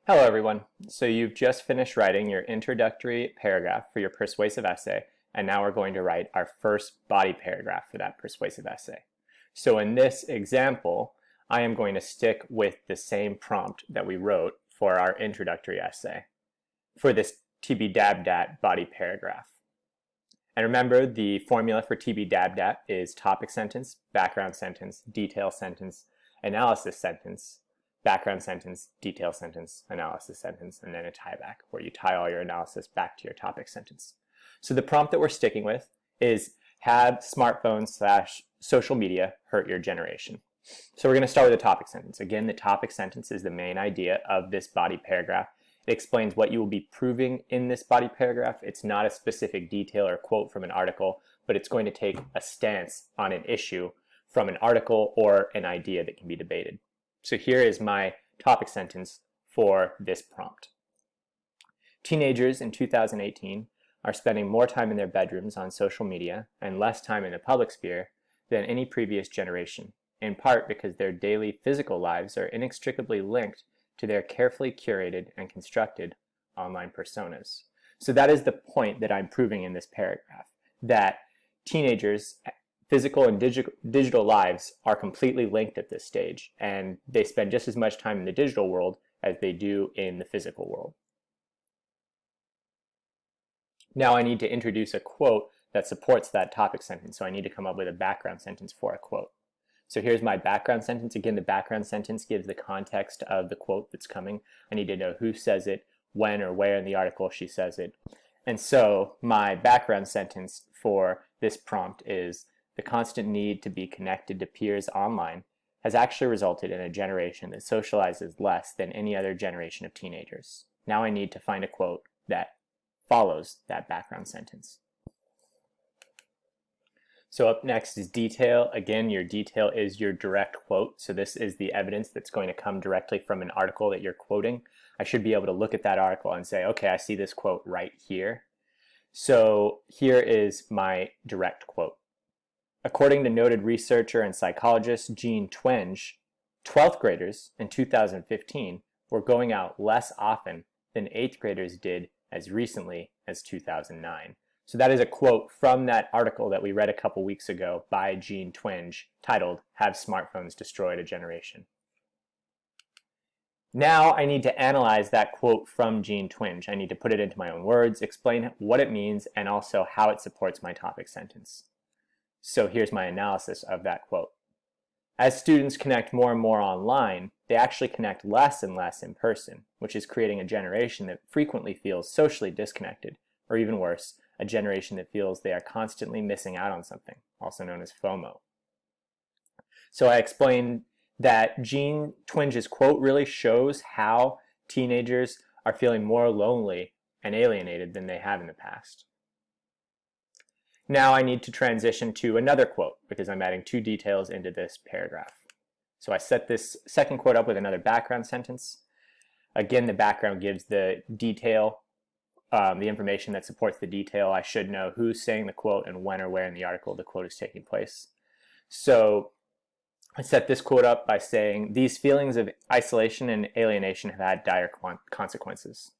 Hello everyone. So you've just finished writing your introductory paragraph for your persuasive essay, and now we're going to write our first body paragraph for that persuasive essay. So in this example, I am going to stick with the same prompt that we wrote for our introductory essay for this TBDABDAT body paragraph. And remember, the formula for TBDABDAT is topic sentence, background sentence, detail sentence, analysis sentence, background sentence, detail sentence, analysis sentence, and then a tie back, where you tie all your analysis back to your topic sentence. So the prompt that we're sticking with is have smartphones/social media hurt your generation. So we're going to start with the topic sentence. Again, the topic sentence is the main idea of this body paragraph. It explains what you will be proving in this body paragraph. It's not a specific detail or quote from an article, but it's going to take a stance on an issue from an article or an idea that can be debated. So here is my topic sentence for this prompt. Teenagers in 2018 are spending more time in their bedrooms on social media and less time in the public sphere than any previous generation, in part because their daily physical lives are inextricably linked to their carefully curated and constructed online personas. So that is the point that I'm proving in this paragraph, that teenagers' physical and digital lives are completely linked at this stage, and they spend just as much time in the digital world as they do in the physical world. Now I need to introduce a quote that supports that topic sentence, so I need to come up with a background sentence for a quote. So here's my background sentence. Again, the background sentence gives the context of the quote that's coming. I need to know who says it, when or where in the article she says it. And so my background sentence for this prompt is, the constant need to be connected to peers online has actually resulted in a generation that socializes less than any other generation of teenagers. Now I need to find a quote that follows that background sentence. So up next is detail. Again, your detail is your direct quote. So this is the evidence that's going to come directly from an article that you're quoting. I should be able to look at that article and say, okay, I see this quote right here. So here is my direct quote. According to noted researcher and psychologist Jean Twenge, 12th graders in 2015 were going out less often than 8th graders did as recently as 2009. So that is a quote from that article that we read a couple weeks ago by Jean Twenge titled, Have Smartphones Destroyed a Generation? Now I need to analyze that quote from Jean Twenge. I need to put it into my own words, explain what it means, and also how it supports my topic sentence. So here's my analysis of that quote. As students connect more and more online, they actually connect less and less in person, which is creating a generation that frequently feels socially disconnected, or even worse, a generation that feels they are constantly missing out on something, also known as FOMO. So I explained that Jean Twenge's quote really shows how teenagers are feeling more lonely and alienated than they have in the past. Now I need to transition to another quote because I'm adding two details into this paragraph. So I set this second quote up with another background sentence. Again, the background gives the detail, the information that supports the detail. I should know who's saying the quote and when or where in the article the quote is taking place. So I set this quote up by saying, these feelings of isolation and alienation have had dire consequences.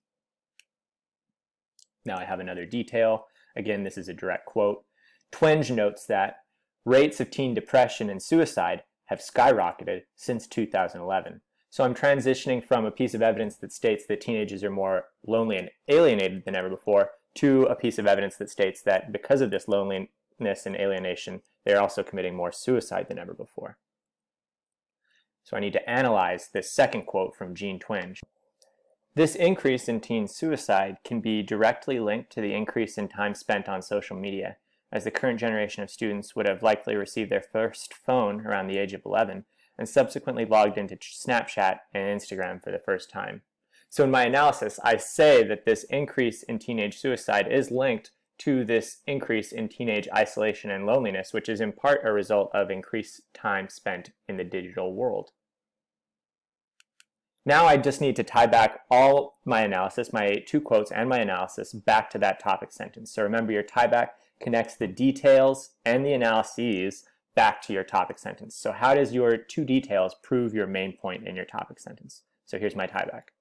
Now I have another detail. Again, this is a direct quote. Twenge notes that rates of teen depression and suicide have skyrocketed since 2011. So I'm transitioning from a piece of evidence that states that teenagers are more lonely and alienated than ever before to a piece of evidence that states that because of this loneliness and alienation, they're also committing more suicide than ever before. So I need to analyze this second quote from Jean Twenge. This increase in teen suicide can be directly linked to the increase in time spent on social media, as the current generation of students would have likely received their first phone around the age of 11 and subsequently logged into Snapchat and Instagram for the first time. So in my analysis, I say that this increase in teenage suicide is linked to this increase in teenage isolation and loneliness, which is in part a result of increased time spent in the digital world. Now I just need to tie back all my analysis, my two quotes and my analysis, back to that topic sentence. So remember, your tie back connects the details and the analyses back to your topic sentence. So how does your two details prove your main point in your topic sentence? So here's my tie back.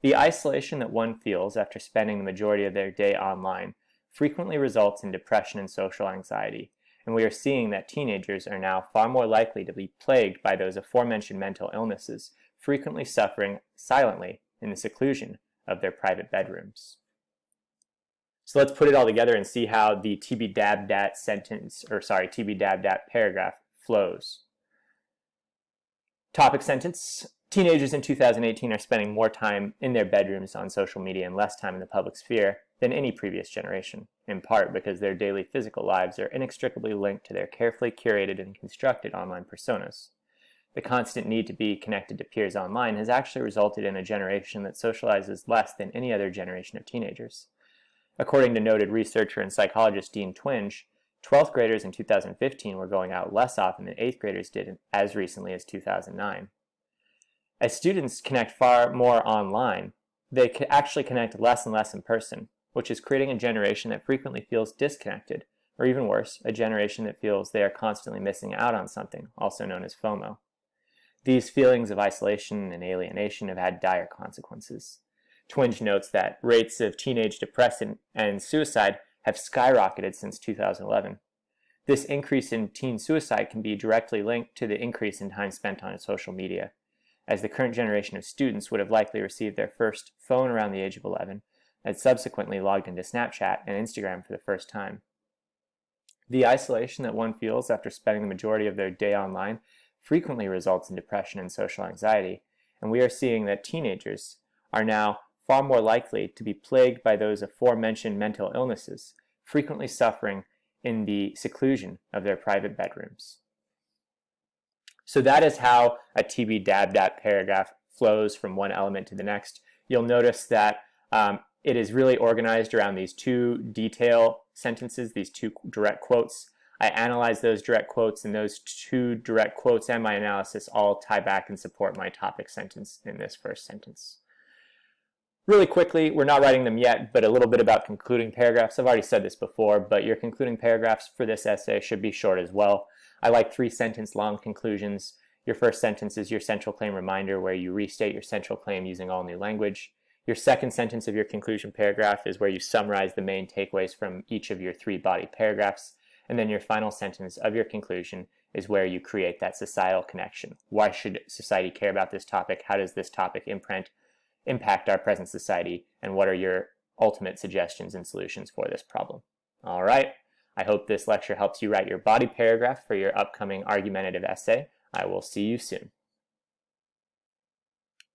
The isolation that one feels after spending the majority of their day online frequently results in depression and social anxiety, and we are seeing that teenagers are now far more likely to be plagued by those aforementioned mental illnesses, frequently suffering silently in the seclusion of their private bedrooms. So let's put it all together and see how the TBDABDAT TBDABDAT paragraph flows. Topic sentence: teenagers in 2018 are spending more time in their bedrooms on social media and less time in the public sphere than any previous generation, in part because their daily physical lives are inextricably linked to their carefully curated and constructed online personas. The constant need to be connected to peers online has actually resulted in a generation that socializes less than any other generation of teenagers. According to noted researcher and psychologist Dean Twenge, 12th graders in 2015 were going out less often than 8th graders did as recently as 2009. As students connect far more online, they actually connect less and less in person, which is creating a generation that frequently feels disconnected, or even worse, a generation that feels they are constantly missing out on something, also known as FOMO. These feelings of isolation and alienation have had dire consequences. Twenge notes that rates of teenage depression and suicide have skyrocketed since 2011. This increase in teen suicide can be directly linked to the increase in time spent on social media, as the current generation of students would have likely received their first phone around the age of 11 and subsequently logged into Snapchat and Instagram for the first time. The isolation that one feels after spending the majority of their day online frequently results in depression and social anxiety, and we are seeing that teenagers are now far more likely to be plagued by those aforementioned mental illnesses, frequently suffering in the seclusion of their private bedrooms. So that is how a TBDABDAT paragraph flows from one element to the next. You'll notice that it is really organized around these two detail sentences, these two direct quotes. I analyze those direct quotes, and those two direct quotes and my analysis all tie back and support my topic sentence in this first sentence. Really quickly, we're not writing them yet, but a little bit about concluding paragraphs. I've already said this before, but your concluding paragraphs for this essay should be short as well. I like 3-sentence long conclusions. Your first sentence is your central claim reminder, where you restate your central claim using all new language. Your second sentence of your conclusion paragraph is where you summarize the main takeaways from each of your 3 body paragraphs. And then your final sentence of your conclusion is where you create that societal connection. Why should society care about this topic? How does this topic impact our present society? And what are your ultimate suggestions and solutions for this problem? All right. I hope this lecture helps you write your body paragraph for your upcoming argumentative essay. I will see you soon.